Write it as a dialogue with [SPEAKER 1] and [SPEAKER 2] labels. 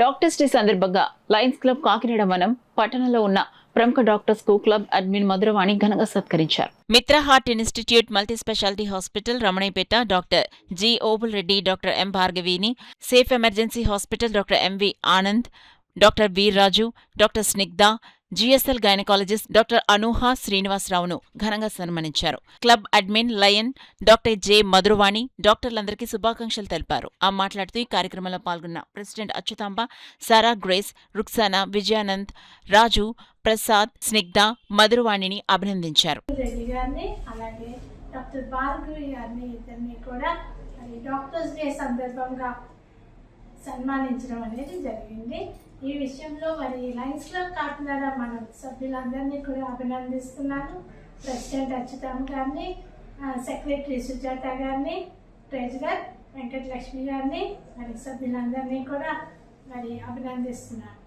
[SPEAKER 1] Doctors day సందర్భంగా Lions club Kakinada వనం పట్టణంలో ఉన్న ప్రముఖ డాక్టర్స్ కు క్లబ్ అడ్మిన్ మధురవాణి ఘనంగా సత్కరించారు. Mitra heart institute multi speciality hospital Ramanayyapeta doctor G Obul Reddy, doctor M భార్గవిని, safe emergency hospital doctor MV Anand, doctor Veerraju, doctor Snigdha, GSL gynaecologist doctor Anuha శ్రీనివాసరావును ఘనంగా సన్మానించారు. Club admin lion doctor J Madhuravani డాక్టర్లందరికీ శుభాకాంక్షలు తెలిపారు. మాట్లాడుతూ ఈ కార్యక్రమంలో పాల్గొన్న president Achyutamba, Sara Grace, Ruksana, Vijayanand, Raju, Prasad, Snigdha, మధురవాణిని అభినందించారు.
[SPEAKER 2] సన్మానించడం అనేది జరిగింది. ఈ విషయంలో లయన్స్ క్లబ్ కాకినాడ మన సభ్యులందరినీ కూడా అభినందిస్తున్నాను. ప్రెసిడెంట్ అచ్యుతాంబ గారిని, సెక్రటరీ సుజాత గారిని, ట్రెజరర్ వెంకటలక్ష్మి గారిని, సభ్యులందరినీ కూడా అభినందిస్తున్నాను.